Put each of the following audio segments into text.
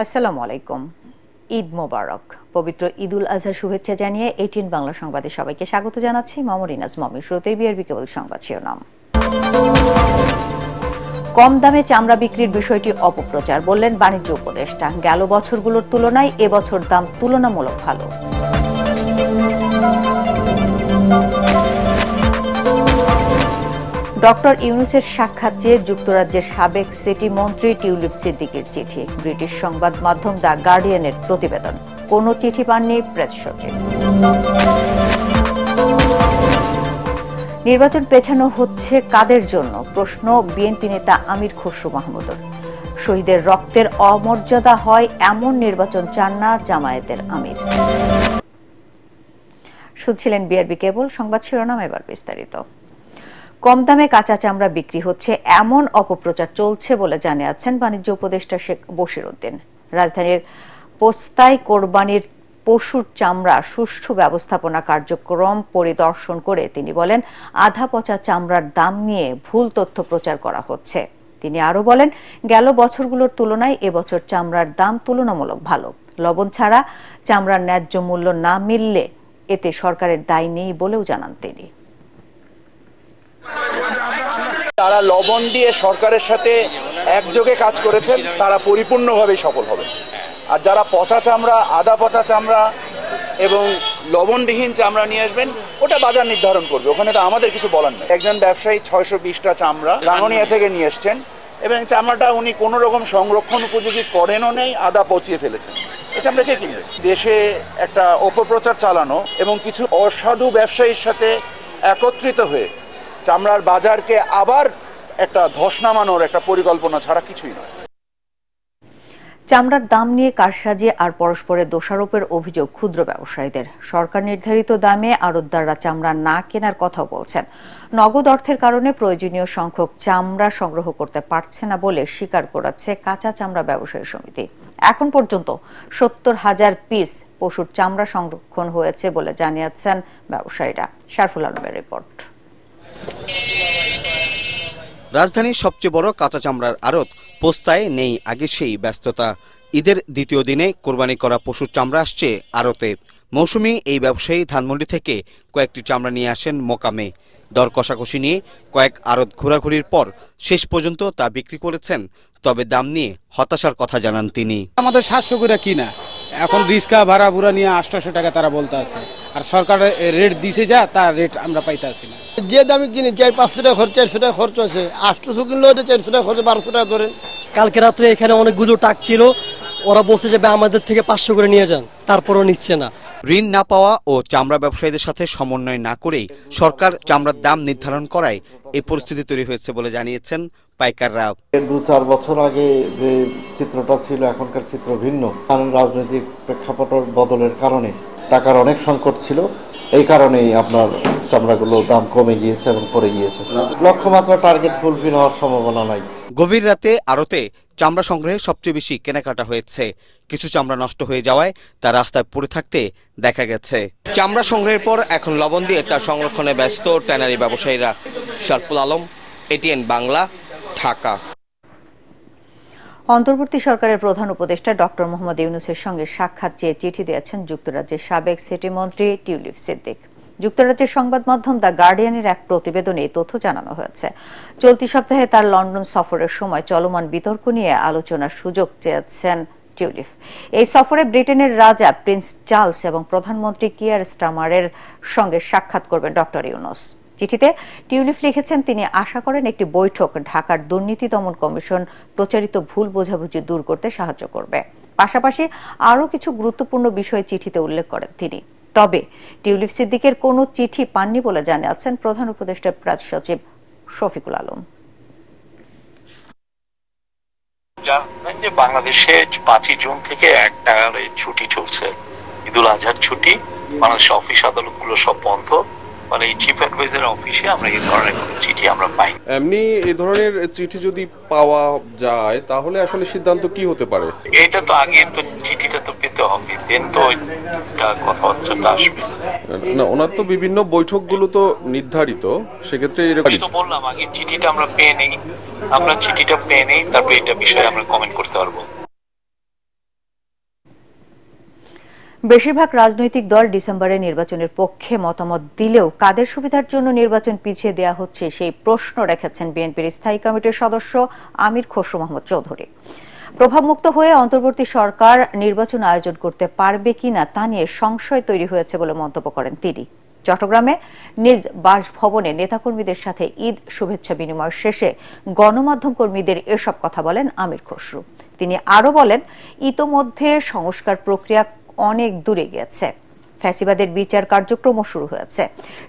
আসসালামু আলাইকুম। ঈদ মোবারক। পবিত্র ঈদুল আজহার শুভেচ্ছা জানিয়ে 18 বাংলা সংবাদে সবাইকে স্বাগত জানাচ্ছি। মামুরিনাজ মমি। শুরুতেই বিআরবি কেবল সংবাদ শিরোনাম। কম দামে চামড়া বিক্রির বিষয়টি অপপ্রচার, বললেন বাণিজ্য উপদেষ্টা। গেল বছরগুলোর তুলনায় এবছর দাম তুলনামূলক ভালো। ডক্টর ইউনূসের সাক্ষাৎ চেয়ে যুক্তরাজ্যের সাবেক সিটি মন্ত্রী টিউলিপ সিদ্দিকীর চিঠি। ব্রিটিশ সংবাদ মাধ্যম দ্য গার্ডিয়ানের প্রতিবেদন। কোনো চিঠি পাননি প্রেস সচিব। নির্বাচন পেছানো হচ্ছে কাদের জন্য? প্রশ্ন বিএনপি নেতা আমির খসরু মাহমুদুর। শহীদের রক্তের অমর্যাদা হয় এমন নির্বাচন চান না জামায়াতের আমির। শুনছিলেন বিআরবি কেবল সংবাদ শিরোনাম, এবার বিস্তারিত। কম দামে কাঁচা চামড়া বিক্রি হচ্ছে এমন অপপ্রচার চলছে বলে জানিয়েছেন বাণিজ্য উপদেষ্টা শেখ বশির উদ্দিন। রাজধানীর পোস্তায় কোরবানির পশুর চামড়া সুষ্ঠু ব্যবস্থাপনা কার্যক্রম পরিদর্শন করে তিনি বলেন, আধা পচা চামড়ার দাম নিয়ে ভুল তথ্য প্রচার করা হচ্ছে। তিনি আরো বলেন, গেল বছরগুলোর তুলনায় এবছর চামড়ার দাম তুলনামূলক ভালো। লবণ ছাড়া চামড়ার ন্যায্য মূল্য না মিললে এতে সরকারের দায় নেই বলেও জানান তিনি। যারা লবণ দিয়ে সরকারের সাথে একযোগে কাজ করেছেন তারা পরিপূর্ণভাবে সফল হবেন, আর যারা পচা চামড়া, আদা পচা চামড়া এবং লবণবিহীন চামড়া নিয়ে আসবেন, ওটা বাজার নির্ধারণ করবে, ওখানে তো আমাদের কিছু বলার নেই। একজন ব্যবসায়ী 620টা চামড়া রাঙ্গুনিয়া থেকে নিয়ে এসছেন এবং চামড়াটা উনি কোনো রকম সংরক্ষণ উপযোগী করেনও নেই, আদা পচিয়ে ফেলেছেন। এই চামড়া কে কিনবে? দেশে একটা অপপ্রচার চালানো এবং কিছু অসাধু ব্যবসায়ীর সাথে একত্রিত হয়ে চামড়ার বাজারকে আবার একটা ধস নামানোর একটা পরিকল্পনা ছাড়া কিছুই নয়। চামড়ার দাম নিয়ে কারসাজি আর পরস্পরের দোষারোপের অভিযোগ ক্ষুদ্র ব্যবসায়ীদের। সরকার নির্ধারিত দামে আড়তদাররা চামড়া না কেনার কথাও বলছেন। নগদ অর্থের কারণে প্রয়োজনীয় সংখ্যক চামড়া সংগ্রহ করতে পারছে না বলে স্বীকার করেছে কাঁচা চামড়া ব্যবসায়ী সমিতি। এখন পর্যন্ত 70,000 পিস পশুর চামড়া সংরক্ষণ হয়েছে বলে জানিয়েছেন ব্যবসায়ীরা। শারফুল আলমের রিপোর্ট। রাজধানীর সবচেয়ে বড় কাঁচা চামড়ার আড়ত পোস্তায় নেই আগে সেই ব্যস্ততা। ঈদের দ্বিতীয় দিনে কোরবানি করা পশুর চামড়া আসছে আড়তে। মৌসুমি এই ব্যবসায়ী ধানমন্ডি থেকে কয়েকটি চামড়া নিয়ে আসেন মোকামে। দর কষাকষি নিয়ে কয়েক আড়ত ঘোরাঘুরির পর শেষ পর্যন্ত তা বিক্রি করেছেন, তবে দাম নিয়ে হতাশার কথা জানান তিনি। আমাদের 700 করে কিনা, এখন রিক্সা ভাড়া ভুড়া নিয়ে 800 টাকা তারা বলতে আছে, আর সরকার রেট দিছে যা তার রেট আমরা পাইতে আছি না। যে দামে কিনি 400-500 টাকা খরচ, 400 টাকা খরচ আছে, 800 কিনলে ওটা 400 টাকা খরচ, 1200 টাকা ধরেন। কালকে রাত্রে এখানে অনেকগুলো টাক ছিল, ওরা বলছে যে আমাদের থেকে 500 করে নিয়ে যান, তারপরও নিচ্ছে না। ঋণ না পাওয়া ও চামড়া ব্যবসায়ীদের সাথে সমন্বয় না করেই সরকার চামড়ার দাম নির্ধারণ করায় এই পরিস্থিতি তৈরি হয়েছে বলে জানিয়েছেন পাইকাররা। 2-4 বছর আগে যে চিত্রটা ছিল এখনকার চিত্র ভিন্ন। কারণ রাজনৈতিক প্রেক্ষাপট বদলের কারণে টাকার অনেক সংকট ছিল, এই কারণেই আপনার চামড়াগুলো দাম কমে গিয়েছে এবং পড়ে গিয়েছে। লক্ষ্যমাত্রা টার্গেট ফুলফিল হওয়ার সম্ভাবনা নাই। গভীর রাতে আড়তে চামড়া সংগ্রহে সবচেয়ে বেশি কেনাকাটা হয়েছে। কিছু চামড়া নষ্ট হয়ে যাওয়ায় তা রাস্তায় পড়ে থাকতে দেখা গেছে। চামড়া সংগ্রহের পর এখন লবণ দিয়ে তার সংরক্ষণে ব্যস্ত ট্যানারি ব্যবসায়ীরা। শারফুল আলম, এটিএন বাংলা, ঢাকা। অন্তর্বর্তী সরকারের প্রধান উপদেষ্টা ডক্টর মোহাম্মদ ইউনূসের সঙ্গে সাক্ষাৎ চেয়ে চিঠি দিয়েছেন যুক্তরাজ্যের সাবেক সিটি মন্ত্রী টিউলিপ সিদ্দিক। যুক্তরাজ্যের সংবাদ মাধ্যম দ্য গার্ডিয়ানের এক প্রতিবেদনে এই তথ্য জানানো হয়েছে। চলতি সপ্তাহে তার লন্ডন সফরের সময় চলমান বিতর্ক নিয়ে আলোচনার সুযোগ চেয়েছেন টিউলিপ। এই সফরে ব্রিটেনের রাজা প্রিন্স চার্লস এবং প্রধানমন্ত্রী কিয়ার স্টারমারের সঙ্গে সাক্ষাৎ করবেন ডক্টর ইউনূস। চিঠিতে টিউলিপ লিখেছেন, তিনি আশা করেন একটি বৈঠক ঢাকার দুর্নীতি দমন কমিশন প্রচারিত ভুল বোঝাবুঝি দূর করতে সাহায্য করবে। পাশাপাশি আরও কিছু গুরুত্বপূর্ণ বিষয় চিঠিতে উল্লেখ করেন তিনি। তবে টিউলিপ সিদ্দিকের কোনো চিঠি পাননি বলে জানিয়েছেন প্রধান উপদেষ্টার প্রেস সচিব শফিকুল আলম। জানেন যে বাংলাদেশে 5 জুন থেকে একটা ছুটি চলছে, ঈদুল আজহার ছুটি। বাংলাদেশের অফিস আদালতগুলো সব বন্ধ, মানে এই চিফ অ্যাডভাইজার অফিসে আমরা এই ধরনের কোনো চিঠি আমরা পাই। এমনি এই ধরনের চিঠি যদি পাওয়া যায় তাহলে আসলে সিদ্ধান্ত কি হতে পারে? এটা তো আগে তো চিঠিটা তো পেতে হবে, দেন তো কথাবার্তাটা আসবে না। ওনার তো বিভিন্ন বৈঠকগুলো তো নির্ধারিত, সেক্ষেত্রে এরকম তো বললাম আগে চিঠিটা আমরা পেয়ে নেই, তারপরে এটা বিষয়ে আমরা কমেন্ট করতে পারবো। বেশিরভাগ রাজনৈতিক দল ডিসেম্বরে নির্বাচনের পক্ষে মতামত দিলেও কাদের সুবিধার জন্য নির্বাচন পিছিয়ে দেওয়া হচ্ছে সেই প্রশ্ন রেখেছেন বিএনপির স্থায়ী কমিটির সদস্য আমির খসরু মাহমুদ চৌধুরী। প্রভাবমুক্ত হয়ে অন্তর্বর্তী সরকার নির্বাচন আয়োজন করতে পারবে কিনা তা নিয়ে সংশয় তৈরি হয়েছে বলে মন্তব্য করেন তিনি। চট্টগ্রামে নিজ বাসভবনে নেতাকর্মীদের সাথে ঈদ শুভেচ্ছা বিনিময় শেষে গণমাধ্যম কর্মীদের এসব কথা বলেন আমির খসরু। তিনি আরো বলেন, ইতোমধ্যে সংস্কার প্রক্রিয়া অনেক দূরে গিয়েছে, ফ্যাসিবাদের বিচার কার্যক্রম শুরু হয়েছে,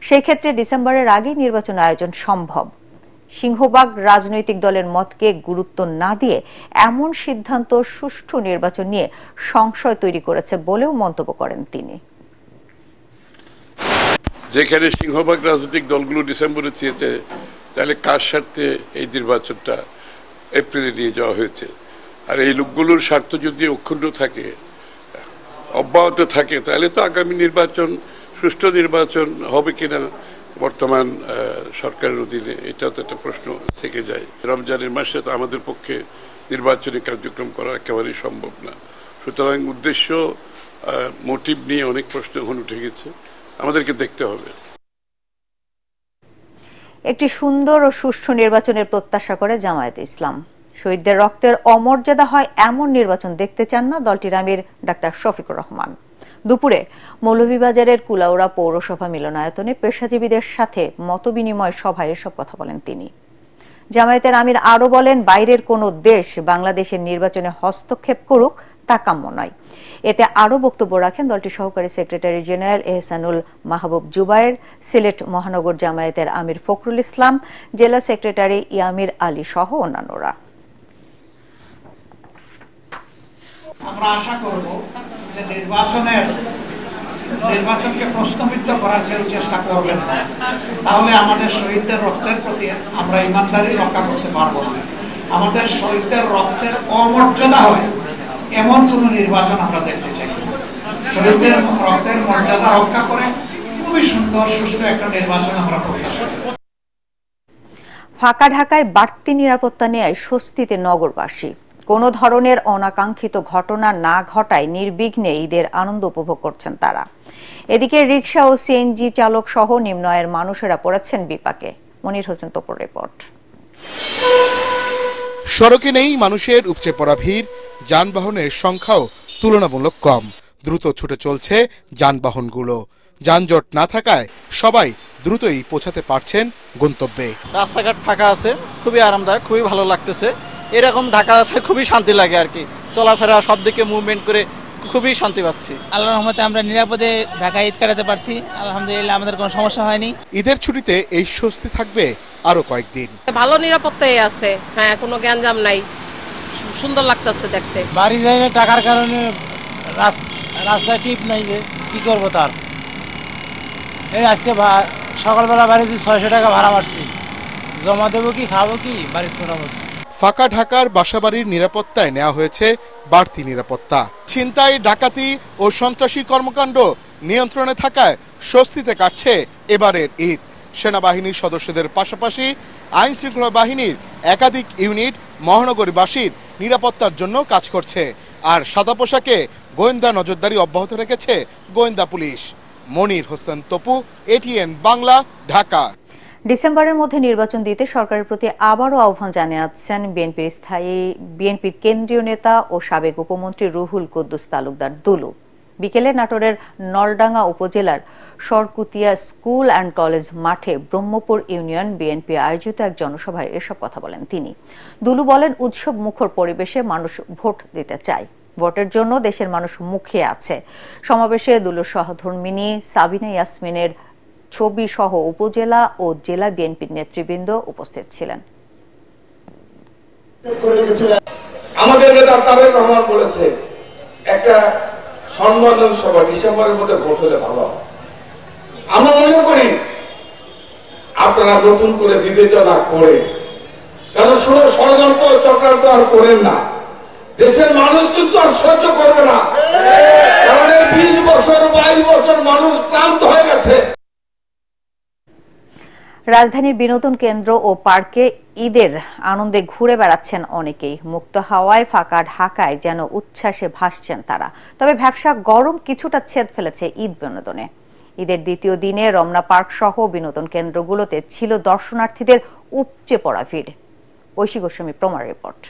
সেই ক্ষেত্রে ডিসেম্বরের আগেই নির্বাচন আয়োজন সম্ভব। সিংহভাগ রাজনৈতিক দলের মতকে গুরুত্ব না দিয়ে এমন সিদ্ধান্ত সুষ্ঠু নির্বাচন নিয়ে সংশয় তৈরি করেছে বলেও মন্তব্য করেন তিনি। যেখানে সিংহভাগ রাজনৈতিক দলগুলো ডিসেম্বরে চেয়েছে, তাহলে কার স্বার্থে এই নির্বাচনটা এপ্রিলে নিয়ে যাওয়া হয়েছে? আর এই লোকগুলোর স্বার্থ যদি অক্ষুণ্ণ থাকে, অব্যাহত থাকে, তাহলে তো আগামী নির্বাচন সুষ্ঠু নির্বাচন হবে কিনা বর্তমান সরকারের অধীনে, এটাও তো একটা প্রশ্ন থেকে যায়। রমজানের মাসে তো আমাদের পক্ষে নির্বাচনী কার্যক্রম করা একেবারেই সম্ভব না। সুতরাং উদ্দেশ্য মোটিভ নিয়ে অনেক প্রশ্ন এখন উঠে গেছে, আমাদেরকে দেখতে হবে। একটি সুন্দর ও সুষ্ঠু নির্বাচনের প্রত্যাশা করে জামায়াতে ইসলাম। শহীদদের রক্তের অমর্যাদা হয় এমন নির্বাচন দেখতে চান না দলটির আমির ডাক্তার শফিকুর রহমান। দুপুরে মৌলভীবাজারের কুলাউড়া পৌরসভা মিলনায়তনে পেশাজীবীদের সাথে মতবিনিময় সভায় এসব কথা বলেন তিনি। জামায়াতের আমির আরো বলেন, বাইরের কোনো দেশ বাংলাদেশের নির্বাচনে হস্তক্ষেপ করুক তা কাম্য নয়। এতে আরো বক্তব্য রাখেন দলটির সহকারী সেক্রেটারি জেনারেল এহসানুল মাহবুব জুবায়ের, সিলেট মহানগর জামায়াতের আমির ফখরুল ইসলাম, জেলা সেক্রেটারি ইয়ামির আলী সহ অন্যান্যরা। আমরা আশা করব যে নির্বাচনকে প্রশ্নবিদ্ধ করার কেউ চেষ্টা করবেন না, তাহলে আমাদের শহীদদের রক্তের প্রতি আমরা ইমানদারি রক্ষা করতে পারবো না। আমাদের শহীদদের রক্তের অমর্যাদা হয় এমন কোন নির্বাচন আমরা দেখতে চাই। শহীদদের রক্তের মর্যাদা রক্ষা করে খুবই সুন্দর সুষ্ঠু একটা নির্বাচন আমরা প্রত্যাশা করি। ফাঁকা ঢাকায় বাড়তি নিরাপত্তা নিয়ে স্বস্তিতে নগরবাসী। কোনো ধরনের অনাকাঙ্ক্ষিত ঘটনা না ঘটায় নির্বিঘ্নে ঈদের আনন্দ উপভোগ করছেন তারা। এদিকে রিকশা ও সিএনজি চালক সহ নিম্ন আয়ের মানুষেরা পড়েছেন বিপাকে। মনির হোসেন তোপর রিপোর্ট। সড়কে নেই মানুষের উপচে পড়া ভিড়, যানবাহনের সংখ্যাও তুলনামূলক কম। দ্রুত ছুটে চলছে যানবাহনগুলো। যানজট না থাকায় সবাই দ্রুতই পৌঁছাতে পারছেন গন্তব্যে। রাস্তাঘাট ফাঁকা আছে, খুবই আরামদায়ক, খুবই ভালো লাগতেছে। এরকম ঢাকা খুবই শান্তি লাগে আর কি, চলাফেরা সব দিকে মুভমেন্ট করে খুবই শান্তি পাচ্ছি। আল্লাহর রহমতে আমরা নিরাপদে ঢাকা ঈদ কাটাতে পারছি, আলহামদুলিল্লাহ, আমাদের কোনো সমস্যা হয়নি। ঈদের ছুটিতে এই স্বস্তি থাকবে আরো কয়েকদিন। ভালো নিরাপত্তাই আছে, হ্যাঁ, কোনো গ্যাঞ্জাম নাই, সুন্দর লাগতেছে দেখতে। বাড়ি যাই না টাকার কারণে, রাস্তায় টিপ নাই, যে কি করবো তার। এই আজকে সকালবেলা বাড়িতে 600 টাকা ভাড়া মারছি, জমা দেবো কি খাবো কি বাড়ির মোটামুটি। ফাঁকা ঢাকার বাসাবাড়ির নিরাপত্তায় নেওয়া হয়েছে বাড়তি নিরাপত্তা। ছিনতাই, ডাকাতি ও সন্ত্রাসী কর্মকাণ্ড নিয়ন্ত্রণে থাকায় স্বস্তিতে কাটছে এবারের ঈদ। সেনাবাহিনীর সদস্যদের পাশাপাশি আইন শৃঙ্খলা বাহিনীর একাধিক ইউনিট মহানগরবাসীর নিরাপত্তার জন্য কাজ করছে। আর সাদা পোশাকে গোয়েন্দা নজরদারি অব্যাহত রেখেছে গোয়েন্দা পুলিশ। মনির হোসেন তপু, এটিএন বাংলা, ঢাকা। ডিসেম্বরের মধ্যে নির্বাচন দিতে সরকারের প্রতি আবারও আহ্বান জানিয়েছেন বিএনপির কেন্দ্রীয় নেতা ও সাবেক উপমন্ত্রী রুহুল কুদ্দুস তালুকদার দুলু। বিকেলে নাটোরের নলডাঙ্গা উপজেলার সরকুতিয়া স্কুল অ্যান্ড কলেজ মাঠে ব্রহ্মপুর ইউনিয়ন বিএনপি আয়োজিত এক জনসভায় এসব কথা বলেন তিনি। দুলু বলেন, উৎসব মুখর পরিবেশে মানুষ ভোট দিতে চায়, ভোটের জন্য দেশের মানুষ মুখিয়ে আছে। সমাবেশে দুলুর সহধর্মিনী সাবিনা ইয়াসমিনের ছবি সহ উপজেলা ও জেলা বিএনপির নেতৃবৃন্দ উপস্থিত ছিলেন। আমাদের নেতা তারেক রহমান বলেছে, একটা সম্মেলন সভা ডিসেম্বরের মধ্যে ভোট হলে ভালো। আমরা মনে করি আপনারা নতুন করে বিবেচনা করে, কারণ ষড়যন্ত্র চক্রান্ত আর করেন না। দেশের মানুষ কিন্তু আর সহ্য করবে না, কারণ 20 বছর 22 বছর মানুষ ক্লান্ত হয়ে গেছে। রাজধানীর বিনোদন কেন্দ্র ও পার্কে ঈদের আনন্দে ঘুরে বেড়াচ্ছেন অনেকেই। মুক্ত হাওয়ায় ফাঁকা ঢাকায় যেন উচ্ছ্বাসে ভাসছেন তারা। তবে ভ্যাপসা গরম কিছুটা ছেদ ফেলেছে ঈদ বিনোদনে। ঈদের দ্বিতীয় দিনে রমনা পার্ক সহ বিনোদন কেন্দ্রগুলোতে ছিল দর্শনার্থীদের উপচে পড়া ভিড়। ঐশী গোস্বামী প্রমার রিপোর্ট।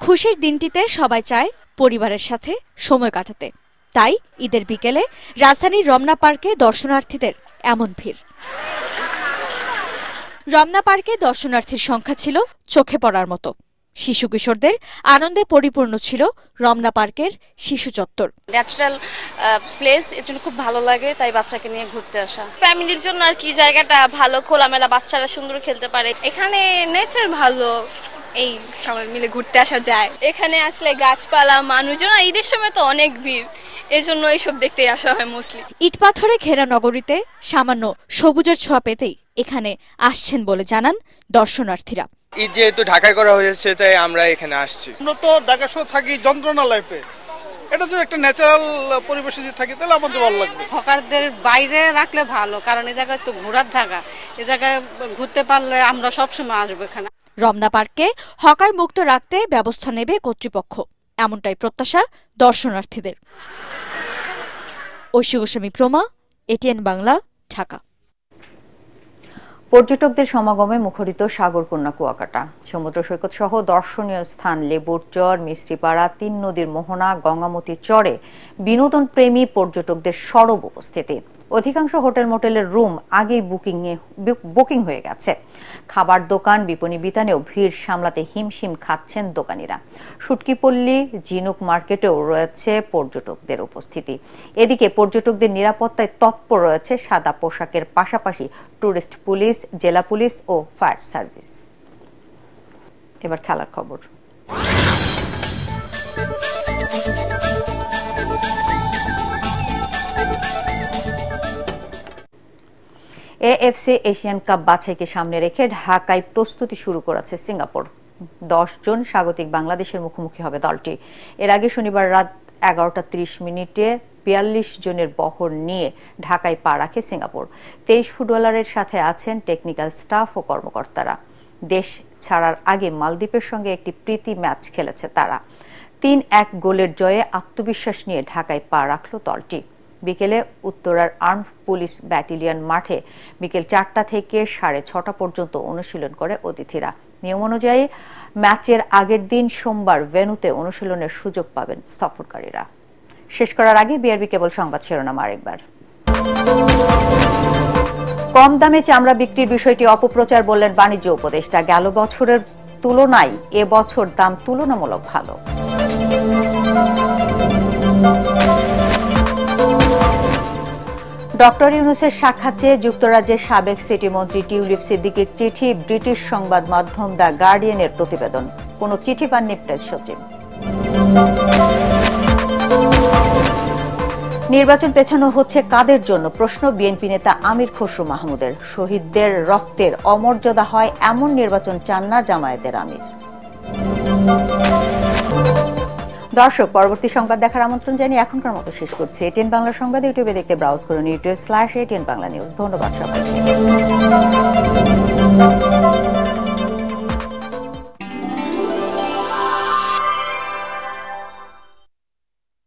খুশির দিনটিতে সবাই চায় পরিবারের সাথে সময় কাটাতে, তাই ঈদের বিকেলে রাজধানীর রমনা পার্কে দর্শনার্থীদের এমন ভিড়। রমনা পার্কে দর্শনার্থীর সংখ্যা ছিল চোখে পড়ার মতো। শিশু কিশোরদের আনন্দে পরিপূর্ণ ছিল রমনা পার্কের শিশু চত্বর। ন্যাচারাল প্লেস, এর জন্য খুব ভালো লাগে, তাই বাচ্চাকে নিয়ে ঘুরতে আসা। ফ্যামিলির জন্য আর কি, জায়গাটা ভালো, খোলামেলা, বাচ্চারা সুন্দর খেলতে পারে। এখানে নেচার ভালো, এই সবাই মিলে ঘুরতে আসা যায়। এখানে আসলে গাছপালা, মানুষজন, ঈদের সময় তো অনেক ভিড়, এজন্য এইসব দেখতে আসা হয় মোস্টলি। ইট পাথরে ঘেরা নগরীতে সামান্য সবুজের ছোঁয়া পেতেই এখানে আসছেন বলে জানান দর্শনার্থীরা। ঈদ যেহেতু ঢাকায় করা হয়েছে তাই আমরা এখানে আসছি। আমরা তো ঢাকা শহর থাকি যন্ত্রণা লাইফে, এটা তো একটা ন্যাচারাল পরিবেশে যদি থাকি তাহলে আমাদের ভালো লাগবে। হকারদের বাইরে রাখলে ভালো, কারণ এই জায়গায় তো ঘোরার জায়গা, এই জায়গায় ঘুরতে পারলে আমরা সবসময় আসবো এখানে। রমনা পার্কে হকার মুক্ত রাখতে ব্যবস্থা নেবে কর্তৃপক্ষ, এমনটাই প্রত্যাশা দর্শনার্থীদের। ঐশী গোস্বামী প্রমা, এটিএন বাংলা, ঢাকা। পর্যটকদের সমাগমে মুখরিত সাগরকন্যা কুয়াকাটা। সমুদ্র সৈকত সহ দর্শনীয় স্থান লেবুর চর, মিস্ত্রিপাড়া, 3 নদীর মোহনা, গঙ্গামতি চরে বিনোদন প্রেমী পর্যটকদের সরব উপস্থিতি। অধিকাংশ হোটেল মোটেলের রুম আগেই বুকিং হয়ে গেছে। খাবার দোকান, বিপণী বিতানেও ভিড় সামলাতে হিমশিম খাচ্ছেন দোকানিরা। শুটকিপল্লী, জিনুক মার্কেটেও রয়েছে পর্যটকদের উপস্থিতি। এদিকে পর্যটকদের নিরাপত্তায় তৎপর রয়েছে সাদা পোশাকের পাশাপাশি টুরিস্ট পুলিশ, জেলা পুলিশ ও ফায়ার সার্ভিস। এবার খেলার খবর। এএফসি এশিয়ান কাপ বাছাইকে সামনে রেখে ঢাকায় প্রস্তুতি শুরু করেছে সিঙ্গাপুর। 10 জন স্বাগতিক বাংলাদেশের মুখোমুখি হবে দলটি। এর আগে শনিবার রাত 11:30 42 জনের বহর নিয়ে ঢাকায় পা রাখে সিঙ্গাপুর। 23 ফুটবলারের সাথে আছেন টেকনিক্যাল স্টাফ ও কর্মকর্তারা। দেশ ছাড়ার আগে মালদ্বীপের সঙ্গে একটি প্রীতি ম্যাচ খেলেছে তারা। 3-1 গোলের জয়ে আত্মবিশ্বাস নিয়ে ঢাকায় পা রাখল দলটি। বিকেলে উত্তরার আর্মড পুলিশ ব্যাটালিয়ন মাঠে বিকেল 4টা থেকে 6:30 পর্যন্ত অনুশীলন করে অতিথিরা। নিয়ম অনুযায়ী ম্যাচের আগের দিন সোমবার ভেন্যুতে অনুশীলনের সুযোগ পাবেন সফরকারীরা। শেষ করার আগে বিআরবি কেবল সংবাদ শিরোনাম আরেকবার। কম দামে চামড়া বিক্রির বিষয়টি অপপ্রচার বললেন বাণিজ্য উপদেষ্টা। গেল বছরের তুলনায় এবছর দাম তুলনামূলক ভালো। ডক্টর ইউনূসের সাক্ষাৎ চেয়ে যুক্তরাজ্যের সাবেক সিটি মন্ত্রী টিউলিপ সিদ্দিকীর চিঠি ব্রিটিশ সংবাদ মাধ্যম দ্য গার্ডিয়ানের প্রতিবেদন। কোনো চিঠি পাননি প্রেস সচিব। নির্বাচন পেছানো হচ্ছে কাদের জন্য? প্রশ্ন বিএনপি নেতা আমির খসরু মাহমুদের। শহীদদের রক্তের অমর্যাদা হয় এমন নির্বাচন চান না জামায়াতের আমির। দর্শক, পরবর্তী সংবাদ দেখার আমন্ত্রণ জানিয়ে এখনকার মতো শেষ করছি। এটিএন বাংলা সংবাদ ইউটিউবে দেখতে ব্রাউজ করুন youtube/ATN বাংলা নিউজ। ধন্যবাদ সবাইকে।